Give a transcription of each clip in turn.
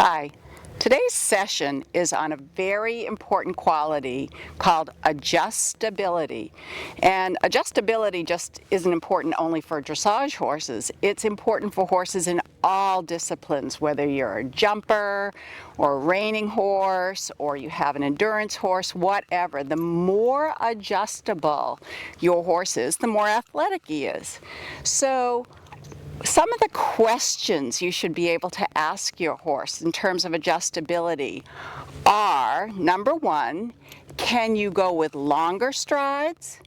Hi, today's session is on a very important quality called adjustability. And adjustability just isn't important only for dressage horses. It's important for horses in all disciplines, whether you're a jumper or a reining horse or you have an endurance horse, whatever. The more adjustable your horse is, the more athletic he is. So some of the questions you should be able to ask your horse in terms of adjustability are, number one, can you go with longer strides?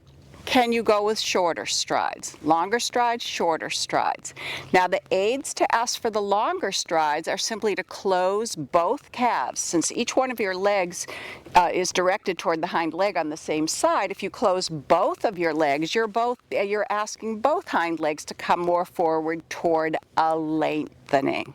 Can you go with shorter strides? Longer strides, shorter strides. Now the aids to ask for the longer strides are simply to close both calves. Since each one of your legs is directed toward the hind leg on the same side, if you close both of your legs, you're asking both hind legs to come more forward toward a lengthening.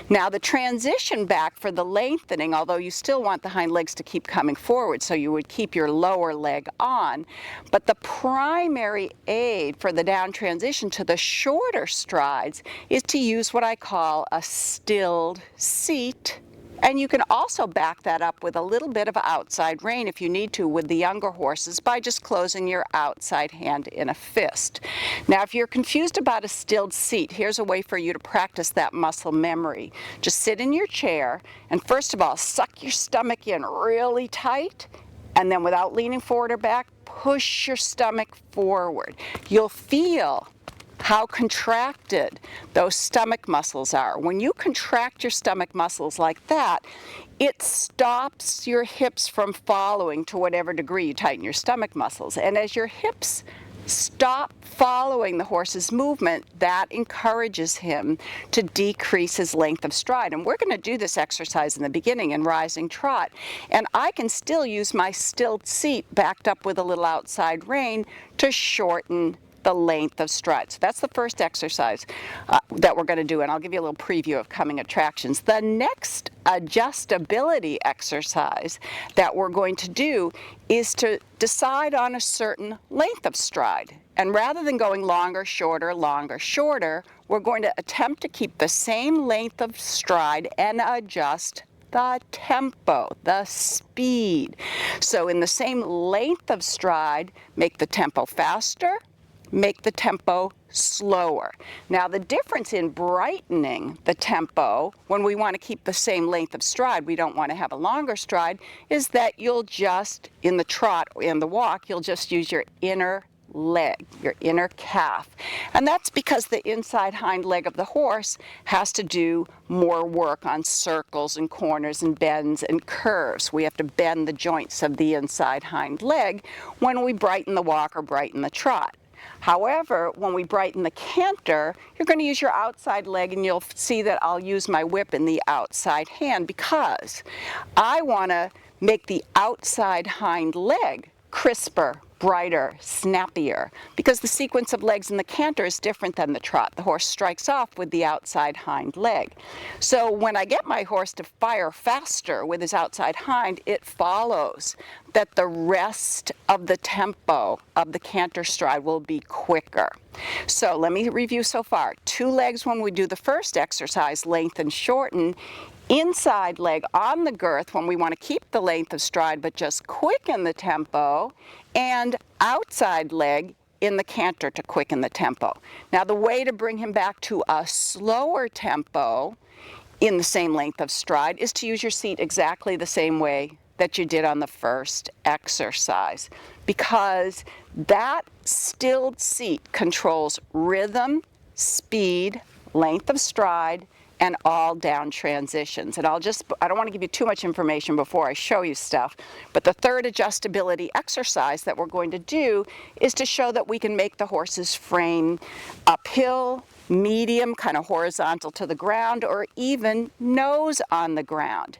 Now the transition back for the lengthening, although you still want the hind legs to keep coming forward, so you would keep your lower leg on, but the primary aid for the down transition to the shorter strides is to use what I call a stilled seat. And you can also back that up with a little bit of outside rein if you need to with the younger horses by just closing your outside hand in a fist. Now if you're confused about a stilled seat, here's a way for you to practice that muscle memory. Just sit in your chair and first of all suck your stomach in really tight, and then without leaning forward or back, push your stomach forward. You'll feel how contracted those stomach muscles are. When you contract your stomach muscles like that, it stops your hips from following to whatever degree you tighten your stomach muscles. And as your hips stop following the horse's movement, that encourages him to decrease his length of stride. And we're going to do this exercise in the beginning in rising trot. And I can still use my stilled seat backed up with a little outside rein to shorten the length of stride. So that's the first exercise that we're going to do, and I'll give you a little preview of coming attractions. The next adjustability exercise that we're going to do is to decide on a certain length of stride. And rather than going longer, shorter, we're going to attempt to keep the same length of stride and adjust the tempo, the speed. So in the same length of stride, make the tempo faster, make the tempo slower. Now the difference in brightening the tempo when we want to keep the same length of stride, we don't want to have a longer stride, is that you'll just, in the trot and the walk, you'll just use your inner leg, your inner calf. And that's because the inside hind leg of the horse has to do more work on circles and corners and bends and curves. We have to bend the joints of the inside hind leg when we brighten the walk or brighten the trot. However, when we brighten the canter, you're going to use your outside leg, and you'll see that I'll use my whip in the outside hand because I want to make the outside hind leg crisper, brighter, snappier, because the sequence of legs in the canter is different than the trot. The horse strikes off with the outside hind leg. So when I get my horse to fire faster with his outside hind, it follows that the rest of the tempo of the canter stride will be quicker. So let me review so far. 2 legs when we do the first exercise, lengthen, shorten. Inside leg on the girth when we want to keep the length of stride but just quicken the tempo, and outside leg in the canter to quicken the tempo. Now the way to bring him back to a slower tempo in the same length of stride is to use your seat exactly the same way that you did on the first exercise, because that stilled seat controls rhythm, speed, length of stride, and all down transitions. And I don't want to give you too much information before I show you stuff, but the third adjustability exercise that we're going to do is to show that we can make the horse's frame uphill, medium, kind of horizontal to the ground, or even nose on the ground.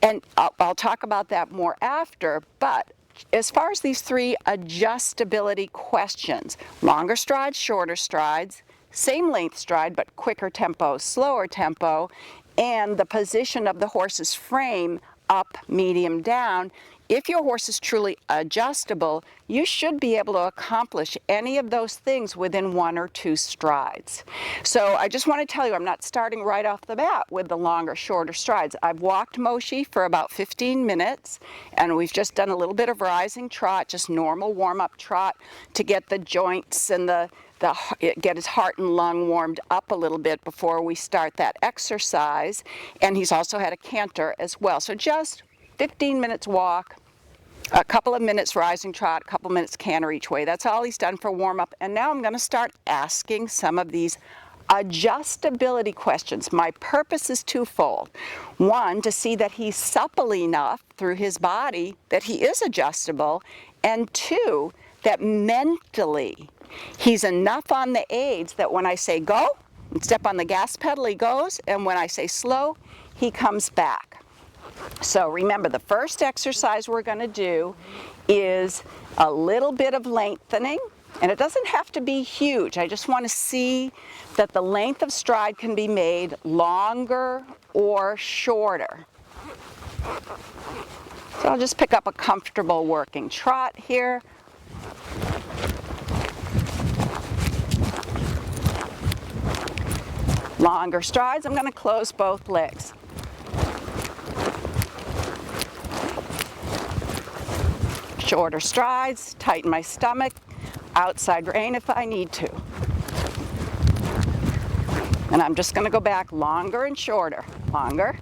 And I'll talk about that more after, but as far as these 3 adjustability questions, longer strides, shorter strides, same length stride but quicker tempo, slower tempo, and the position of the horse's frame up, medium, down, if your horse is truly adjustable, you should be able to accomplish any of those things within 1 or 2 strides. So I just want to tell you, I'm not starting right off the bat with the longer, shorter strides. I've walked Moshi for about 15 minutes, and we've just done a little bit of rising trot, just normal warm-up trot to get the joints and get his heart and lung warmed up a little bit before we start that exercise. And he's also had a canter as well. So just 15 minutes walk, a couple of minutes rising trot, a couple minutes canter each way. That's all he's done for warm-up. And now I'm going to start asking some of these adjustability questions. My purpose is twofold. One, to see that he's supple enough through his body that he is adjustable, and two, that mentally he's enough on the aids that when I say go and step on the gas pedal, he goes, and when I say slow, he comes back. So remember, the first exercise we're going to do is a little bit of lengthening, and it doesn't have to be huge. I just want to see that the length of stride can be made longer or shorter. So I'll just pick up a comfortable working trot here. Longer strides, I'm going to close both legs. Shorter strides, tighten my stomach, outside rein if I need to. And I'm just going to go back longer and shorter. Longer.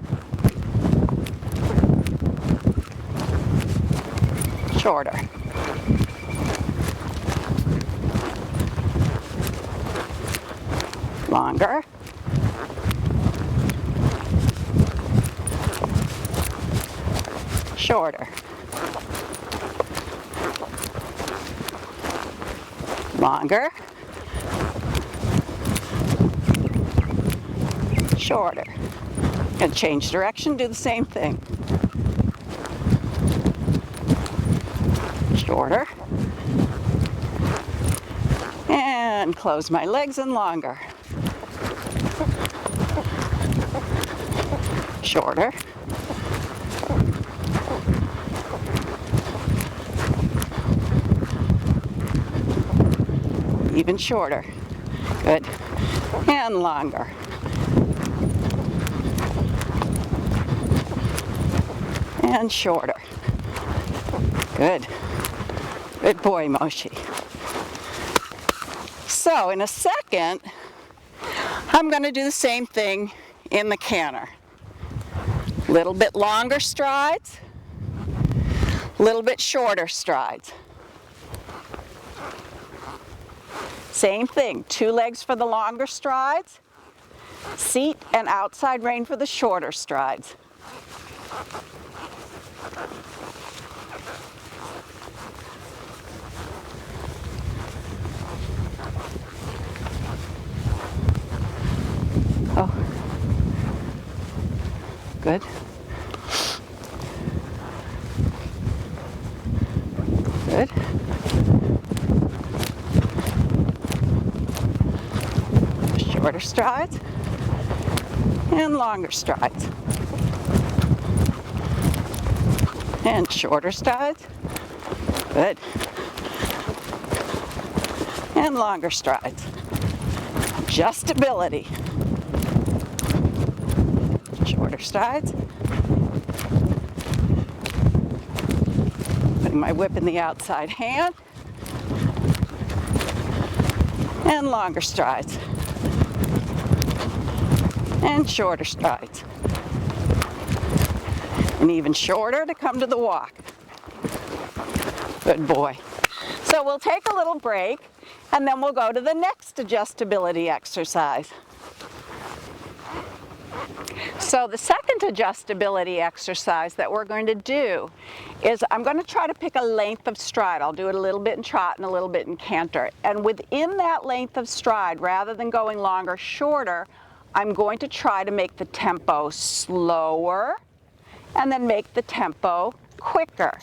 Shorter. Longer. Shorter. Longer. Shorter. And change direction, do the same thing. Shorter. And close my legs and longer. Shorter. Even shorter. Good. And longer. And shorter. Good. Good boy, Moshi. So in a second, I'm going to do the same thing in the canter. Little bit longer strides, little bit shorter strides. Same thing, 2 legs for the longer strides, seat and outside rein for the shorter strides. Oh, good. Good. Shorter strides and longer strides. And shorter strides. Good. And longer strides. Adjustability. Shorter strides. Putting my whip in the outside hand. And longer strides. And shorter strides. And even shorter to come to the walk. Good boy. So we'll take a little break and then we'll go to the next adjustability exercise. So the second adjustability exercise that we're going to do is I'm going to try to pick a length of stride. I'll do it a little bit in trot and a little bit in canter. And within that length of stride, rather than going longer, shorter, I'm going to try to make the tempo slower and then make the tempo quicker.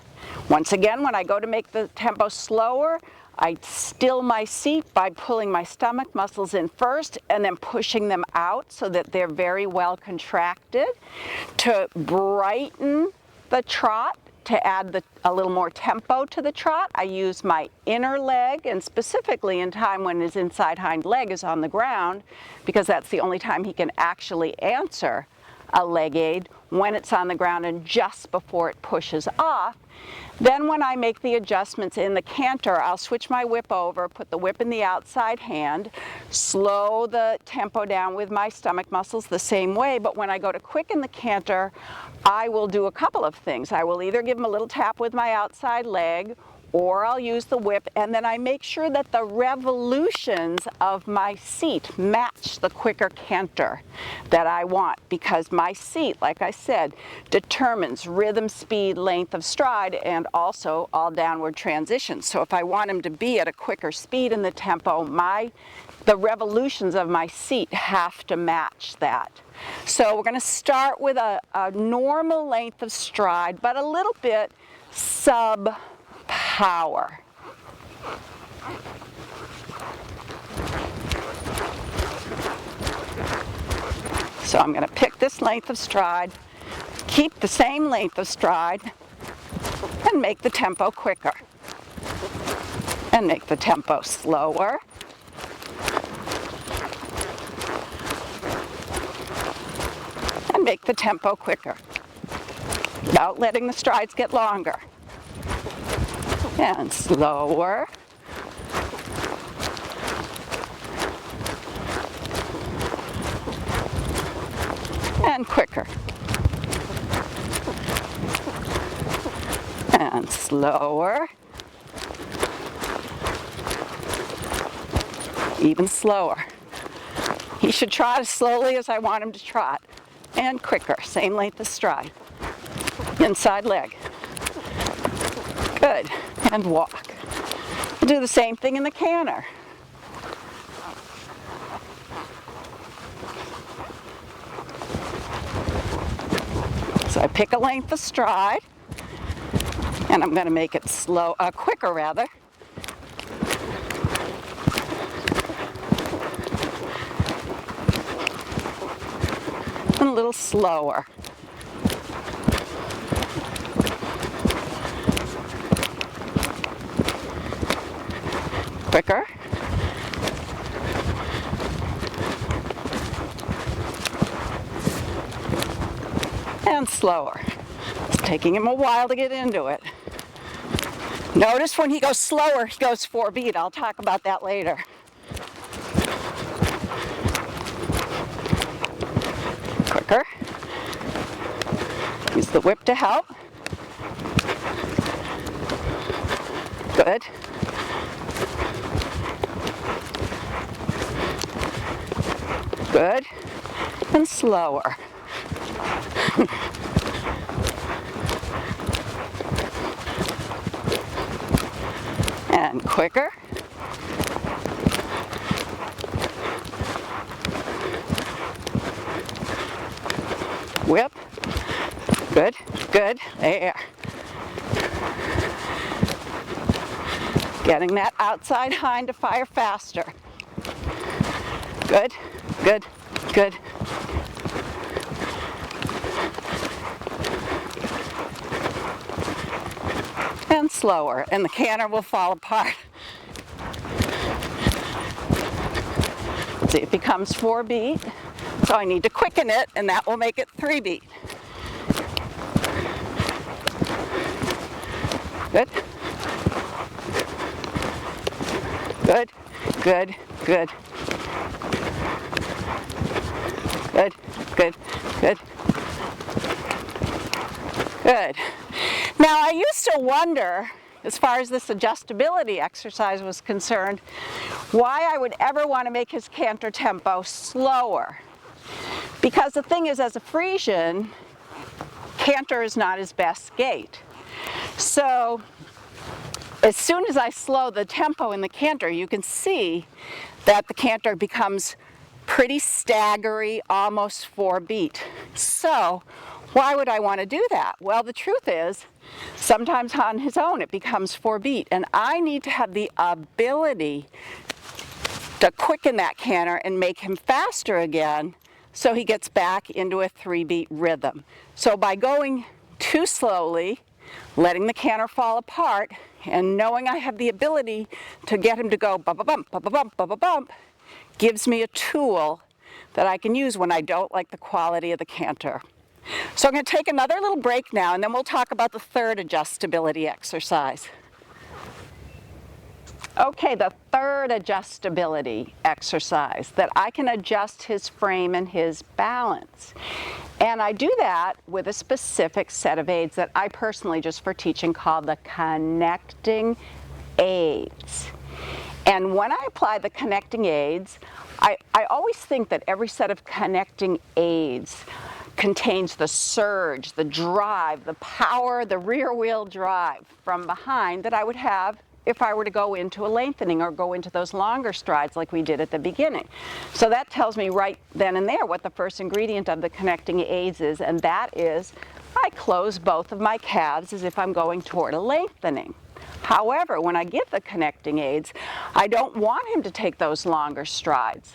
Once again, when I go to make the tempo slower, I still my seat by pulling my stomach muscles in first and then pushing them out so that they're very well contracted to brighten the trot to add a little more tempo to the trot, I use my inner leg, and specifically in time when his inside hind leg is on the ground, because that's the only time he can actually answer a leg aid, when it's on the ground and just before it pushes off. Then when I make the adjustments in the canter, I'll switch my whip over, put the whip in the outside hand, slow the tempo down with my stomach muscles the same way, but when I go to quicken the canter, I will do a couple of things. I will either give him a little tap with my outside leg, or I'll use the whip, and then I make sure that the revolutions of my seat match the quicker canter that I want, because my seat, like I said, determines rhythm, speed, length of stride, and also all downward transitions. So if I want him to be at a quicker speed in the tempo, the revolutions of my seat have to match that. So we're going to start with a normal length of stride, but a little bit sub-power. So I'm going to pick this length of stride, keep the same length of stride, and make the tempo quicker. And make the tempo slower. And make the tempo quicker, without letting the strides get longer. And slower. And quicker. And slower. Even slower. He should trot as slowly as I want him to trot. And quicker, same length of stride. Inside leg. Good. And walk. We'll do the same thing in the canter. So I pick a length of stride, and I'm going to make it quicker rather. And a little slower. Quicker. And slower. It's taking him a while to get into it. Notice when he goes slower, he goes 4-beat. I'll talk about that later. Quicker. Use the whip to help. Good. Good. And slower. And quicker. Whip. Good, good. There. Getting that outside hind to fire faster. Good, good, good. And slower, and the canter will fall apart. See, it becomes 4-beat, so I need to quicken it, and that will make it 3-beat. Good. Good, good, good. Good, good, good. Good. Now, I used to wonder, as far as this adjustability exercise was concerned, why I would ever want to make his canter tempo slower. Because the thing is, as a Frisian, canter is not his best gait. So, as soon as I slow the tempo in the canter, you can see that the canter becomes pretty staggery, almost 4-beat. So, why would I want to do that? Well, the truth is, sometimes on his own it becomes 4-beat, and I need to have the ability to quicken that canter and make him faster again so he gets back into a 3-beat rhythm. So by going too slowly, letting the canter fall apart, and knowing I have the ability to get him to go bump, bump, bump, bump, bump, gives me a tool that I can use when I don't like the quality of the canter. So I'm going to take another little break now, and then we'll talk about the third adjustability exercise. Okay, the third adjustability exercise, that I can adjust his frame and his balance. And I do that with a specific set of aids that I personally, just for teaching, call the connecting aids. And when I apply the connecting aids, I always think that every set of connecting aids contains the surge, the drive, the power, the rear wheel drive from behind that I would have if I were to go into a lengthening or go into those longer strides like we did at the beginning. So that tells me right then and there what the first ingredient of the connecting aids is, and that is I close both of my calves as if I'm going toward a lengthening. However, when I give the connecting aids, I don't want him to take those longer strides.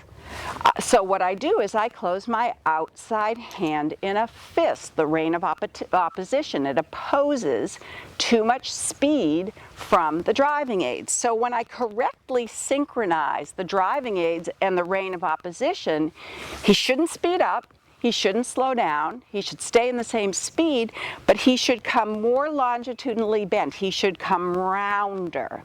So what I do is I close my outside hand in a fist, the rein of opposition. It opposes too much speed from the driving aids. So when I correctly synchronize the driving aids and the rein of opposition, he shouldn't speed up, he shouldn't slow down, he should stay in the same speed, but he should come more longitudinally bent, he should come rounder.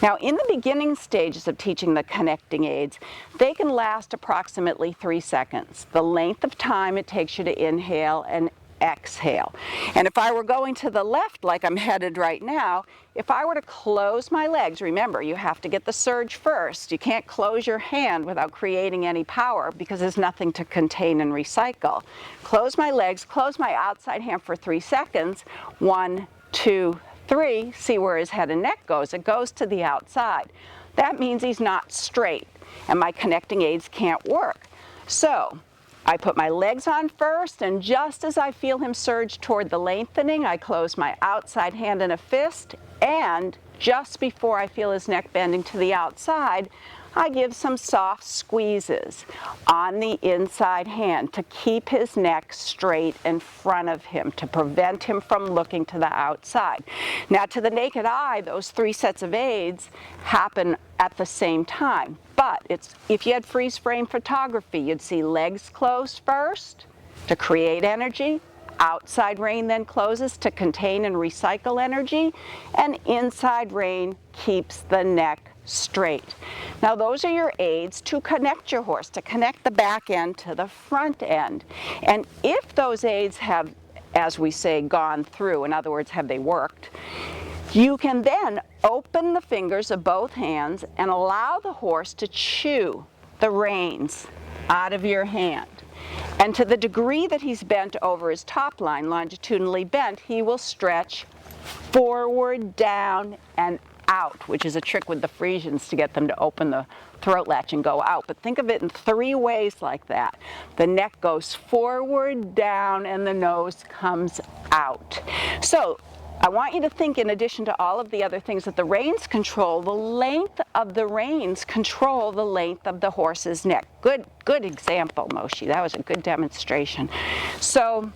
Now, in the beginning stages of teaching the connecting aids, they can last approximately 3 seconds, the length of time it takes you to inhale and exhale. And if I were going to the left like I'm headed right now, if I were to close my legs, remember you have to get the surge first. You can't close your hand without creating any power because there's nothing to contain and recycle. Close my legs, close my outside hand for 3 seconds. 1, 2, 3, see where his head and neck goes. It goes to the outside. That means he's not straight, and my connecting aids can't work. So I put my legs on first, and just as I feel him surge toward the lengthening, I close my outside hand in a fist, and just before I feel his neck bending to the outside, I give some soft squeezes on the inside hand to keep his neck straight in front of him, to prevent him from looking to the outside. Now, to the naked eye, those 3 sets of aids happen at the same time. But if you had freeze frame photography, you'd see legs closed first to create energy, outside rein then closes to contain and recycle energy, and inside rein keeps the neck straight. Now those are your aids to connect your horse, to connect the back end to the front end. And if those aids have, as we say, gone through, in other words, have they worked, you can then open the fingers of both hands and allow the horse to chew the reins out of your hand. And to the degree that he's bent over his top line, longitudinally bent, he will stretch forward, down, and out, which is a trick with the Frisians to get them to open the throat latch and go out. But think of it in 3 ways like that. The neck goes forward, down, and the nose comes out. So I want you to think, in addition to all of the other things that the reins control, the length of the reins control the length of the horse's neck. Good example, Moshe. That was a good demonstration. So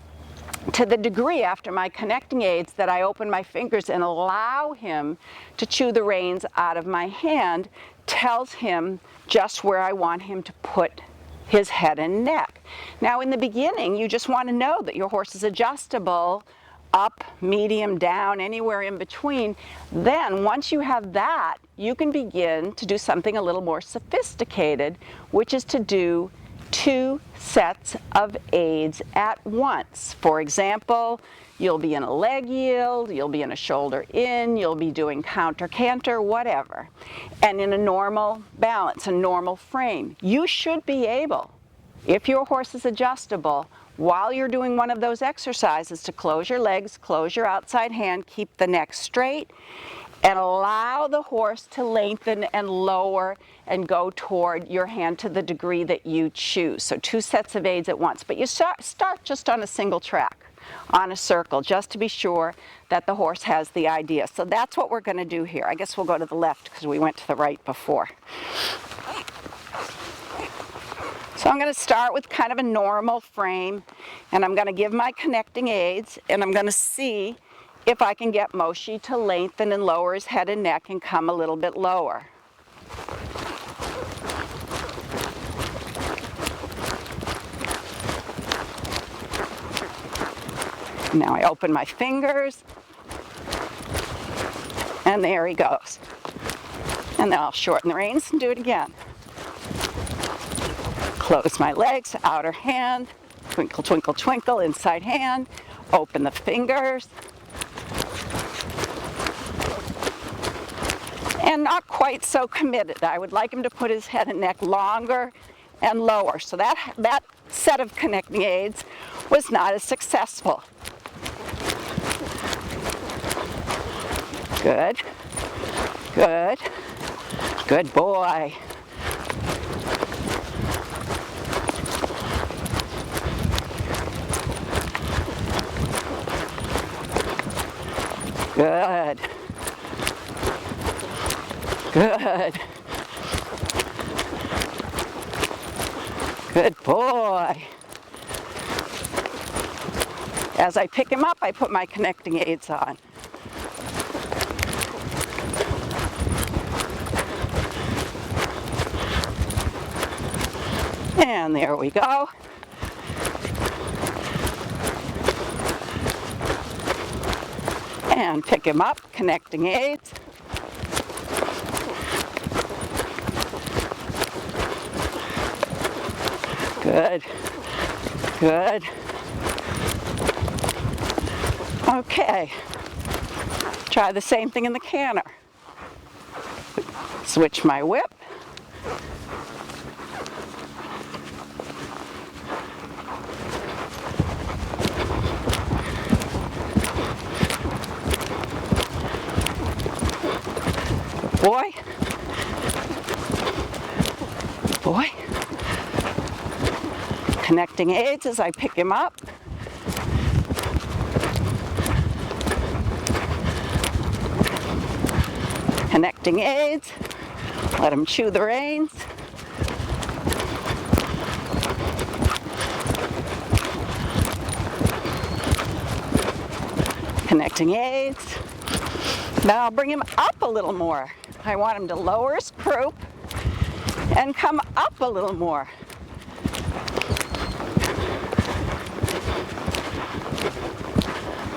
to the degree after my connecting aids that I open my fingers and allow him to chew the reins out of my hand tells him just where I want him to put his head and neck. Now in the beginning, you just want to know that your horse is adjustable, up, medium, down, anywhere in between. Then once you have that, you can begin to do something a little more sophisticated, which is to do 2 sets of aids at once. For example, you'll be in a leg yield, you'll be in a shoulder in, you'll be doing counter canter, whatever. And in a normal balance, a normal frame, you should be able, if your horse is adjustable, while you're doing one of those exercises, to close your legs, close your outside hand, keep the neck straight, and allow the horse to lengthen and lower and go toward your hand to the degree that you choose. So 2 sets of aids at once. But you start just on a single track, on a circle, just to be sure that the horse has the idea. So that's what we're going to do here. I guess we'll go to the left because we went to the right before. So I'm going to start with kind of a normal frame, and I'm going to give my connecting aids, and I'm going to see if I can get Moshi to lengthen and lower his head and neck and come a little bit lower. Now I open my fingers, and there he goes. And then I'll shorten the reins and do it again. Close my legs, outer hand, twinkle, twinkle, twinkle, inside hand, open the fingers. And not quite so committed. I would like him to put his head and neck longer and lower. So that set of connecting aids was not as successful. Good, good, good boy. Good. Good. Good boy. As I pick him up, I put my connecting aids on. And there we go. And pick him up, connecting aids. Good, good. Okay, try the same thing in the canter. Switch my whip. Boy, boy. Connecting aids as I pick him up. Connecting aids. Let him chew the reins. Connecting aids. Now I'll bring him up a little more. I want him to lower his croup and come up a little more.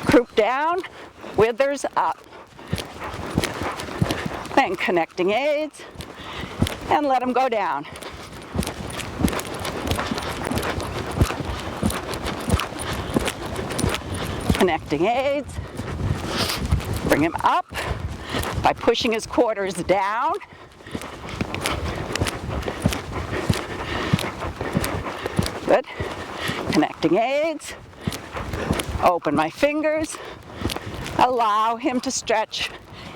Croup down, withers up. Then connecting aids, and let him go down. Connecting aids, bring him up by pushing his quarters down. Good. Connecting aids. Open my fingers, allow him to stretch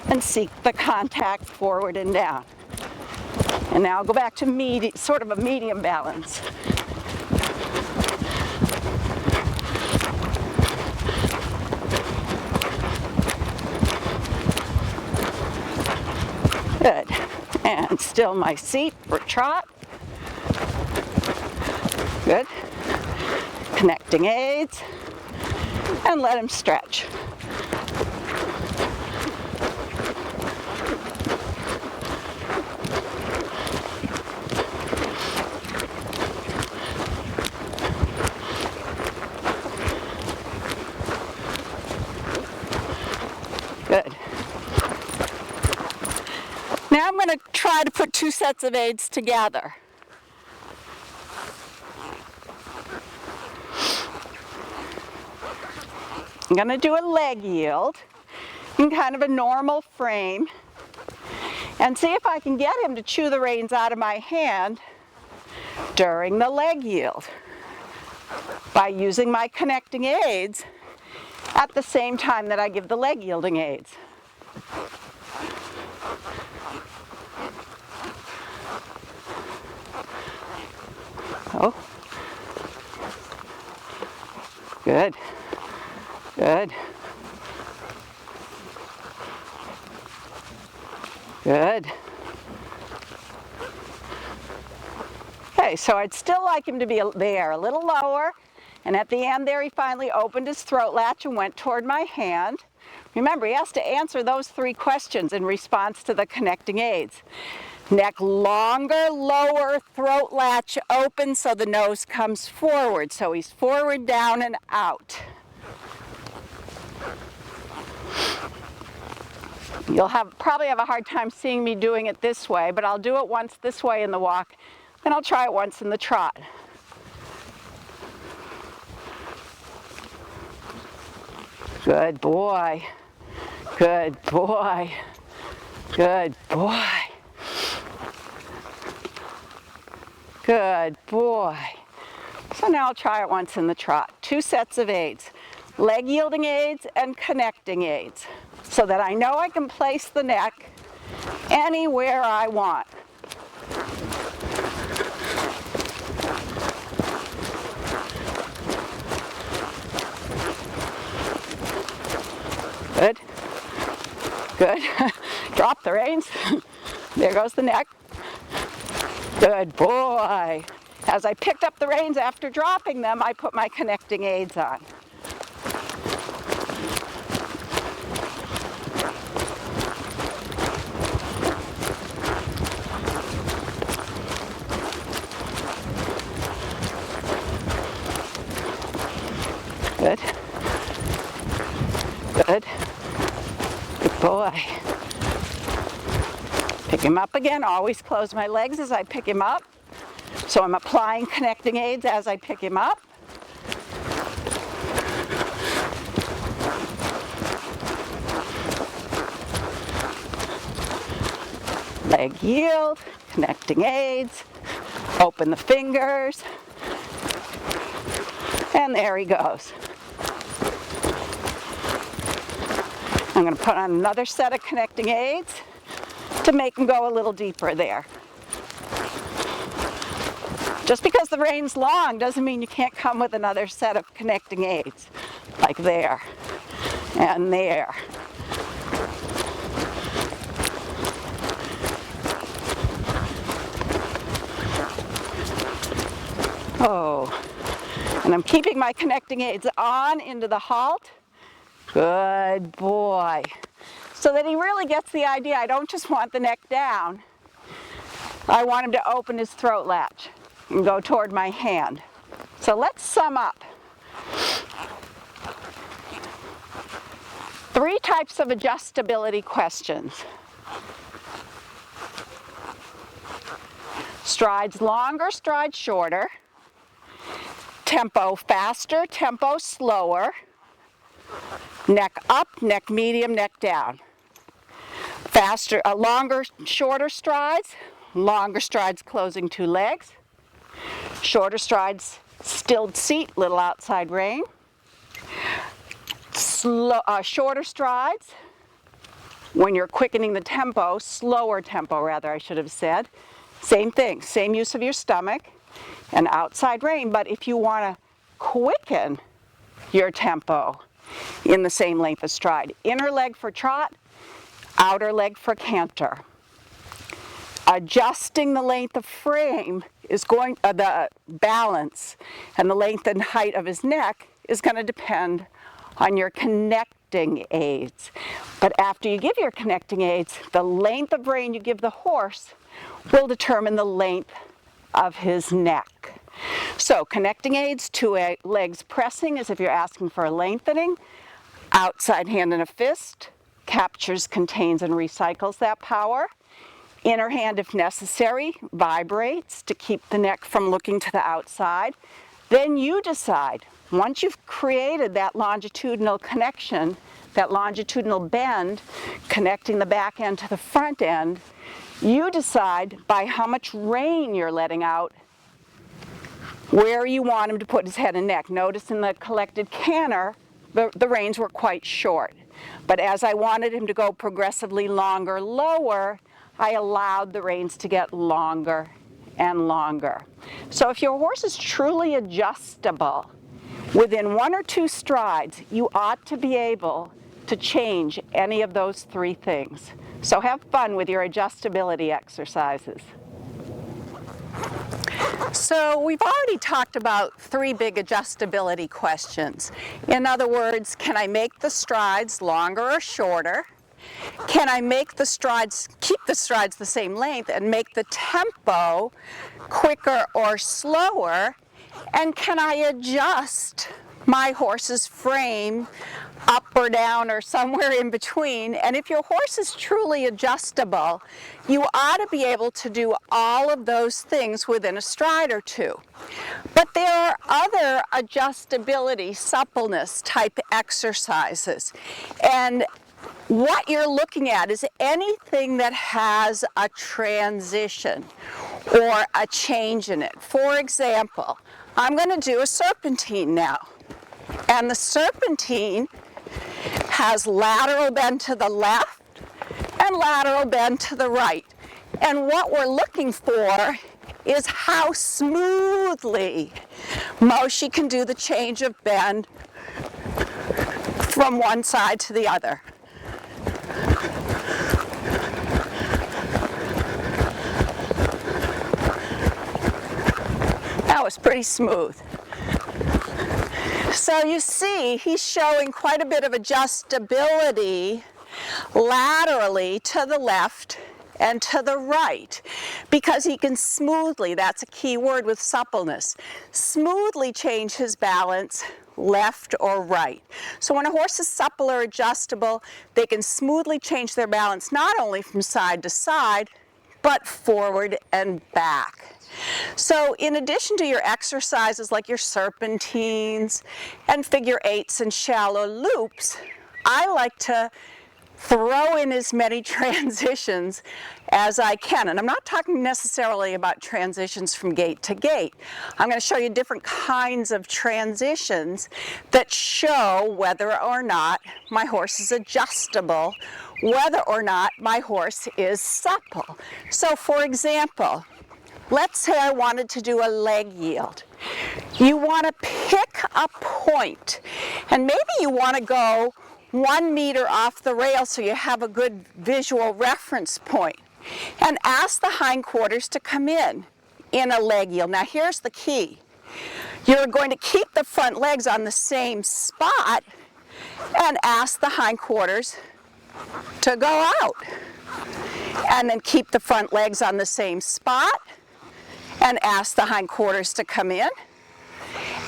and seek the contact forward and down. And now I'll go back to sort of a medium balance. Good. And still my seat for trot. Good. Connecting aids. And let him stretch. Good. Now I'm going to try to put two sets of aids together. I'm going to do a leg yield in kind of a normal frame and see if I can get him to chew the reins out of my hand during the leg yield by using my connecting aids at the same time that I give the leg yielding aids. Oh, good. Good. Good. Okay, so I'd still like him to be there a little lower And at the end there, he finally opened his throat latch and went toward my hand. Remember, he has to answer those 3 questions in response to the connecting aids. Neck longer, lower, throat latch open so the nose comes forward. So he's forward, down, and out. You'll probably have a hard time seeing me doing it this way, but I'll do it once this way in the walk, then I'll try it once in the trot. Good boy. Good boy. Good boy. Good boy. So now I'll try it once in the trot. 2 sets of aids, leg yielding aids and connecting aids, so that I know I can place the neck anywhere I want. Good. Good. Drop the reins. There goes the neck. Good boy. As I picked up the reins after dropping them, I put my connecting aids on. Good. Good. Good boy. Pick him up again. Always close my legs as I pick him up. So I'm applying connecting aids as I pick him up. Leg yield, connecting aids, open the fingers, and there he goes. I'm going to put on another set of connecting aids to make him go a little deeper there. Just because the reine's long doesn't mean you can't come with another set of connecting aids, like there and there. Oh, and I'm keeping my connecting aids on into the halt. Good boy. So that he really gets the idea. I don't just want the neck down. I want him to open his throat latch and go toward my hand. So let's sum up. 3 types of adjustability questions. Strides longer, strides shorter. Tempo faster, tempo slower. Neck up, neck medium, neck down. Faster, longer, shorter strides. Longer strides closing 2 legs. Shorter strides, stilled seat, little outside rein. Shorter strides, when you're quickening the tempo, slower tempo rather I should have said. Same thing, same use of your stomach and outside rein, but if you want to quicken your tempo in the same length of stride, inner leg for trot, outer leg for canter. Adjusting the length of frame is going, the balance and the length and height of his neck is going to depend on your connecting aids. But after you give your connecting aids, the length of rein you give the horse will determine the length of his neck. So connecting aids, 2 legs pressing as if you're asking for a lengthening. Outside hand in a fist captures, contains, and recycles that power. Inner hand, if necessary, vibrates to keep the neck from looking to the outside. Then you decide, once you've created that longitudinal connection, that longitudinal bend, connecting the back end to the front end, you decide by how much rein you're letting out where you want him to put his head and neck. Notice in the collected canter, the reins were quite short. But as I wanted him to go progressively longer, lower, I allowed the reins to get longer and longer. So if your horse is truly adjustable, within 1 or 2 strides, you ought to be able to change any of those 3 things. So have fun with your adjustability exercises. So we've already talked about 3 big adjustability questions. In other words, can I make the strides longer or shorter? Can I make the strides, keep the strides the same length and make the tempo quicker or slower? And can I adjust my horse's frame up or down or somewhere in between? And if your horse is truly adjustable, you ought to be able to do all of those things within a stride or 2. But there are other adjustability, suppleness type exercises. And what you're looking at is anything that has a transition or a change in it. For example, I'm going to do a serpentine now. And the serpentine has lateral bend to the left and lateral bend to the right. And what we're looking for is how smoothly Moshi can do the change of bend from one side to the other. That was pretty smooth. So you see, he's showing quite a bit of adjustability laterally to the left and to the right, because he can smoothly, that's a key word with suppleness, smoothly change his balance left or right. So when a horse is supple or adjustable, they can smoothly change their balance not only from side to side, but forward and back. So in addition to your exercises like your serpentines and figure 8s and shallow loops, I like to throw in as many transitions as I can. And I'm not talking necessarily about transitions from gait to gait. I'm going to show you different kinds of transitions that show whether or not my horse is adjustable, whether or not my horse is supple. So for example, let's say I wanted to do a leg yield. You want to pick a point, and maybe you want to go 1 meter off the rail so you have a good visual reference point, and ask the hindquarters to come in a leg yield. Now here's the key. You're going to keep the front legs on the same spot and ask the hindquarters to go out. And then keep the front legs on the same spot and ask the hindquarters to come in.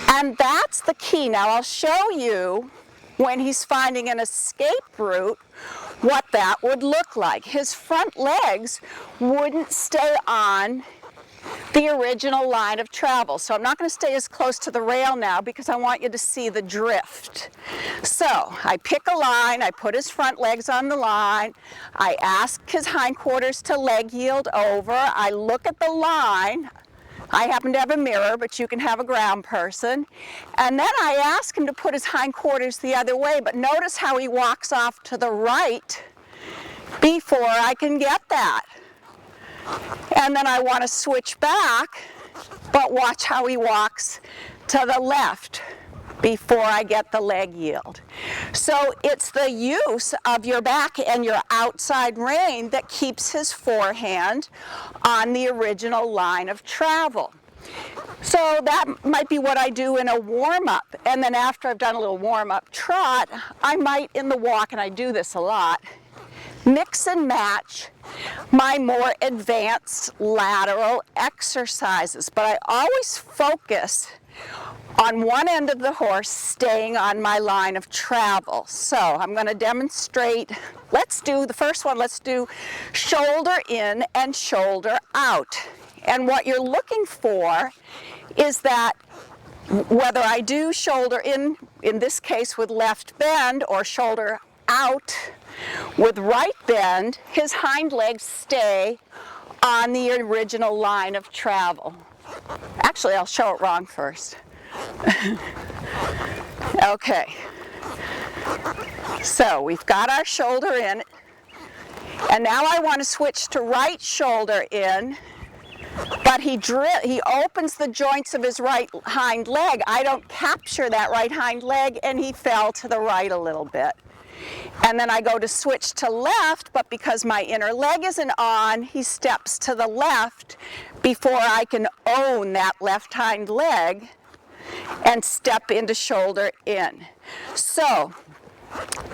And that's the key. Now I'll show you when he's finding an escape route what that would look like. His front legs wouldn't stay on the original line of travel. So I'm not going to stay as close to the rail now because I want you to see the drift. So I pick a line, I put his front legs on the line, I ask his hindquarters to leg yield over, I look at the line. I happen to have a mirror, but you can have a ground person. And then I ask him to put his hindquarters the other way, but notice how he walks off to the right before I can get that. And then I want to switch back, but watch how he walks to the left before I get the leg yield. So it's the use of your back and your outside rein that keeps his forehand on the original line of travel. So that might be what I do in a warm-up. And then after I've done a little warm-up trot, I might in the walk, and I do this a lot, mix and match my more advanced lateral exercises. But I always focus on one end of the horse staying on my line of travel. So I'm going to demonstrate. Let's do the first one. Let's do shoulder in and shoulder out. And what you're looking for is that whether I do shoulder in this case with left bend, or shoulder out with right bend, his hind legs stay on the original line of travel. Actually, I'll show it wrong first. Okay, so we've got our shoulder in, and now I want to switch to right shoulder in, but he opens the joints of his right hind leg. I don't capture that right hind leg, and he fell to the right a little bit. and then I go to switch to left, but because my inner leg isn't on, he steps to the left before I can own that left hind leg and step into shoulder in. So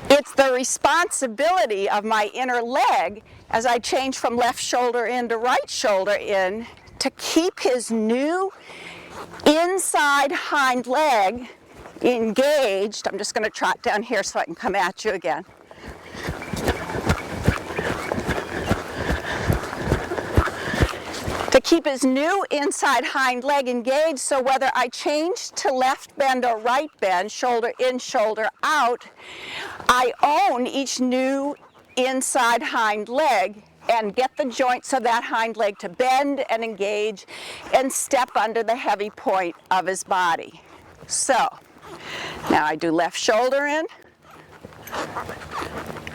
it's the responsibility of my inner leg as I change from left shoulder in to right shoulder in to keep his new inside hind leg engaged. I'm just going to trot down here so I can come at you again. To keep his new inside hind leg engaged, so whether I change to left bend or right bend, shoulder in, shoulder out, I own each new inside hind leg and get the joints of that hind leg to bend and engage and step under the heavy point of his body. So, now I do left shoulder in,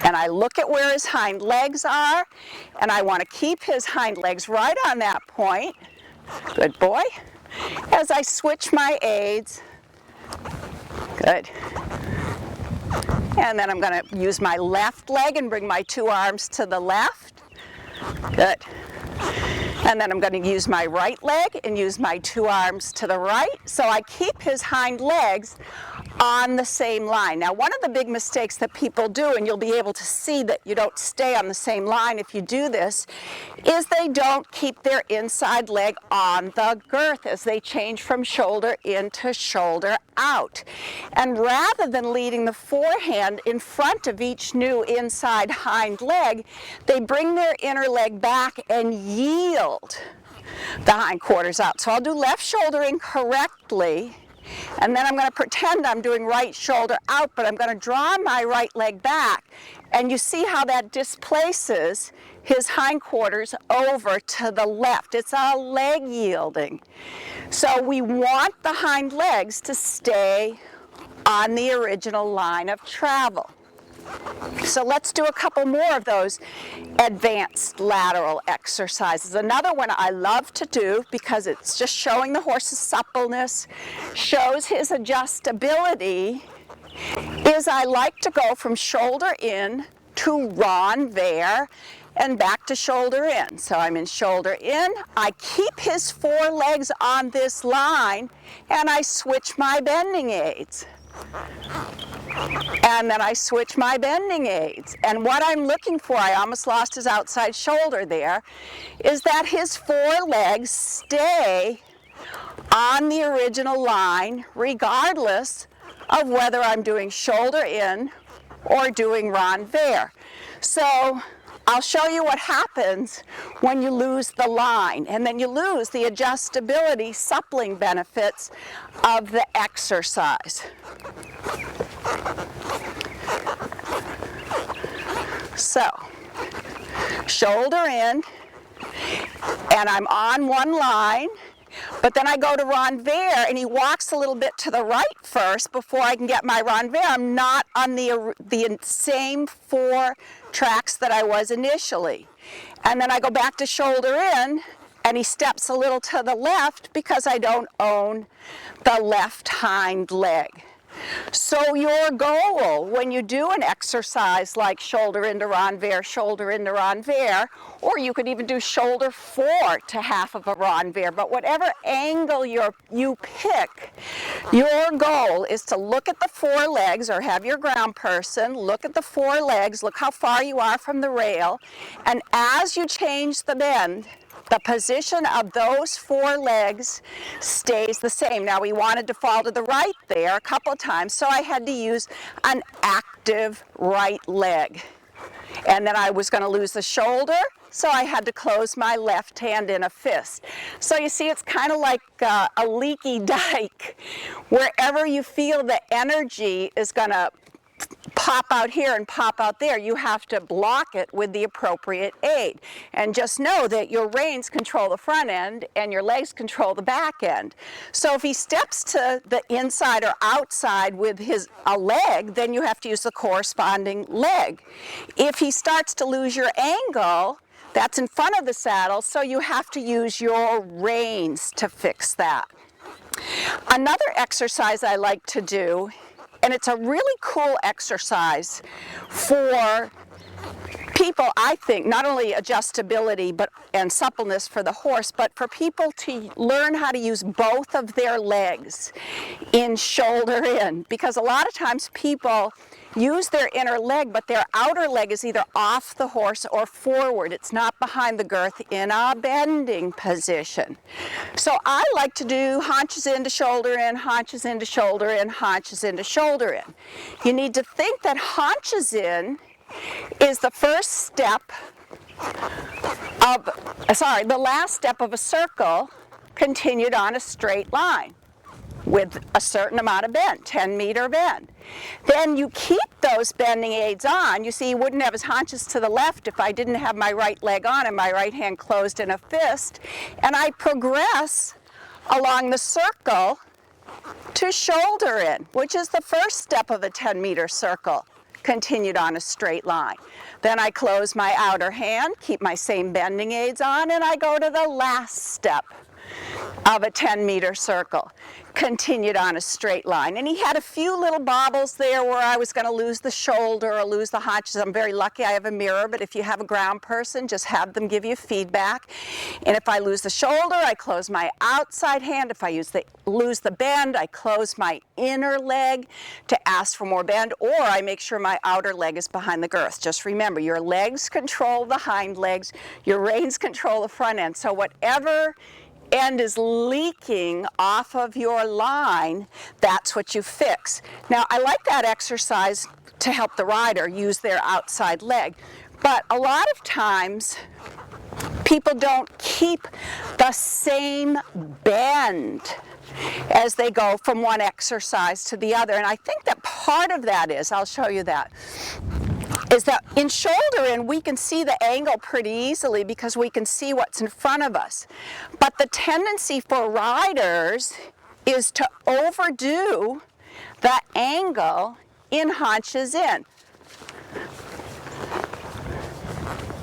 and I look at where his hind legs are, and I want to keep his hind legs right on that point. Good boy. As I switch my aids. Good. And then I'm going to use my left leg and bring my two arms to the left. Good. And then I'm going to use my right leg and use my two arms to the right. So I keep his hind legs on the same line. Now, one of the big mistakes that people do, and you'll be able to see that you don't stay on the same line if you do this, is they don't keep their inside leg on the girth as they change from shoulder in to shoulder out. And rather than leading the forehand in front of each new inside hind leg, they bring their inner leg back and yield the hindquarters out. So I'll do left shoulder in correctly, and then I'm going to pretend I'm doing right shoulder out, but I'm going to draw my right leg back. And you see how that displaces his hindquarters over to the left. It's a leg yielding. So we want the hind legs to stay on the original line of travel. So let's do a couple more of those advanced lateral exercises. Another one I love to do because it's just showing the horse's suppleness, shows his adjustability, is I like to go from shoulder in to renvers and back to shoulder in. So I'm in shoulder in, I keep his four legs on this line, and I switch my bending aids. And then I switch my bending aids. And what I'm looking for, I almost lost his outside shoulder there, is that his four legs stay on the original line regardless of whether I'm doing shoulder in or doing renvers. So I'll show you what happens when you lose the line, and then you lose the adjustability, suppling benefits of the exercise. So, shoulder in, and I'm on one line, but then I go to renvers, and he walks a little bit to the right first before I can get my renvers. I'm not on the same four tracks that I was initially. And then I go back to shoulder in, and he steps a little to the left because I don't own the left hind leg. So your goal when you do an exercise like shoulder into renvers, or you could even do shoulder four to half of a renvers, but whatever angle you pick, your goal is to look at the four legs, or have your ground person look at the four legs, look how far you are from the rail, and as you change the bend, the position of those four legs stays the same. Now we wanted to fall to the right there a couple of times, so I had to use an active right leg. And then I was going to lose the shoulder, so I had to close my left hand in a fist. So you see, it's kind of like a leaky dike. Wherever you feel the energy is going to pop out here and pop out there, you have to block it with the appropriate aid. And just know that your reins control the front end and your legs control the back end. So if he steps to the inside or outside with a leg, then you have to use the corresponding leg. If he starts to lose your angle, that's in front of the saddle, so you have to use your reins to fix that. Another exercise I like to do, And it's a really cool exercise for people, I think, not only adjustability and suppleness for the horse, but for people to learn how to use both of their legs in shoulder in. Because a lot of times people use their inner leg, but their outer leg is either off the horse or forward. It's not behind the girth in a bending position. So I like to do haunches into shoulder in, haunches into shoulder in, haunches into shoulder in. You need to think that haunches in is the first step of, the last step of a circle continued on a straight line with a certain amount of bend, 10-meter bend. Then you keep those bending aids on. You see, you wouldn't have his haunches to the left if I didn't have my right leg on and my right hand closed in a fist. And I progress along the circle to shoulder in, which is the first step of a 10-meter circle, continued on a straight line. Then I close my outer hand, keep my same bending aids on, and I go to the last step of a 10-meter circle, continued on a straight line. And he had a few little bobbles there where I was going to lose the shoulder or lose the haunches. I'm very lucky I have a mirror, but if you have a ground person, just have them give you feedback. And if I lose the shoulder, I close my outside hand. If I lose the bend, I close my inner leg to ask for more bend, or I make sure my outer leg is behind the girth. Just remember, your legs control the hind legs, your reins control the front end. So whatever end is leaking off of your line, that's what you fix. Now, I like that exercise to help the rider use their outside leg, but a lot of times people don't keep the same bend as they go from one exercise to the other. And I think that part of that is, I'll show you that, is that in shoulder in we can see the angle pretty easily because we can see what's in front of us. But the tendency for riders is to overdo the angle in haunches in.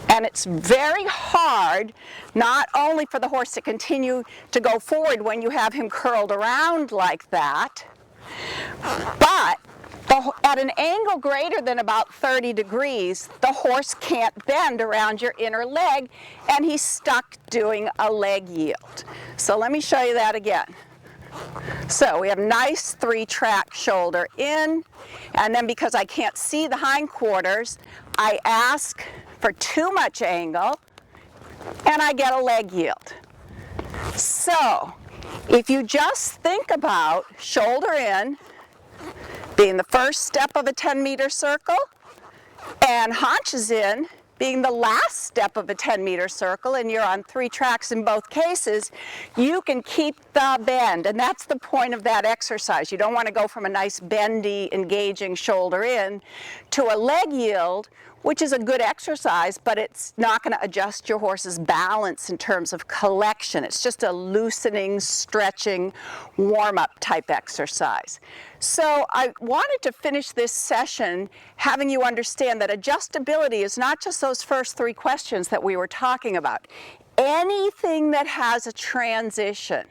And it's very hard not only for the horse to continue to go forward when you have him curled around like that, but at an angle greater than about 30 degrees, the horse can't bend around your inner leg, and he's stuck doing a leg yield. So let me show you that again. So we have nice 3-track shoulder in, and then because I can't see the hindquarters, I ask for too much angle, and I get a leg yield. So if you just think about shoulder in being the first step of a 10-meter circle, and haunches in being the last step of a 10-meter circle, and you're on 3 tracks in both cases, you can keep the bend. And that's the point of that exercise. You don't want to go from a nice bendy, engaging shoulder in to a leg yield, which is a good exercise, but it's not going to adjust your horse's balance in terms of collection. It's just a loosening, stretching, warm-up type exercise. So I wanted to finish this session having you understand that adjustability is not just those first 3 questions that we were talking about. Anything that has a transition,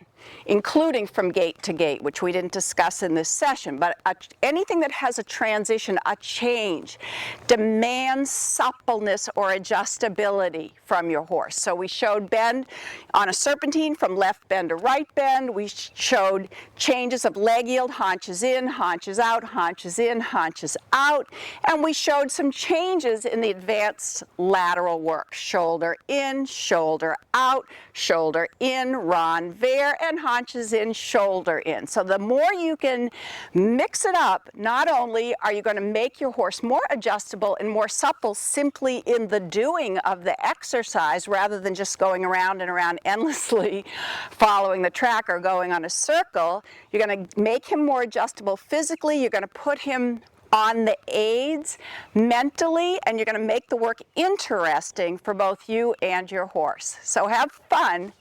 including from gait to gait, which we didn't discuss in this session, but anything that has a transition, a change, demands suppleness or adjustability from your horse. So we showed bend on a serpentine from left bend to right bend. We showed changes of leg yield, haunches in, haunches out, haunches in, haunches out. And we showed some changes in the advanced lateral work, shoulder in, shoulder out, shoulder in, renvers, and haunches in, shoulder in. So the more you can mix it up, not only are you going to make your horse more adjustable and more supple simply in the doing of the exercise rather than just going around and around endlessly following the track or going on a circle, you're going to make him more adjustable physically, you're going to put him on the aids mentally, and you're going to make the work interesting for both you and your horse. So have fun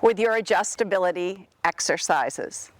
with your adjustability exercises.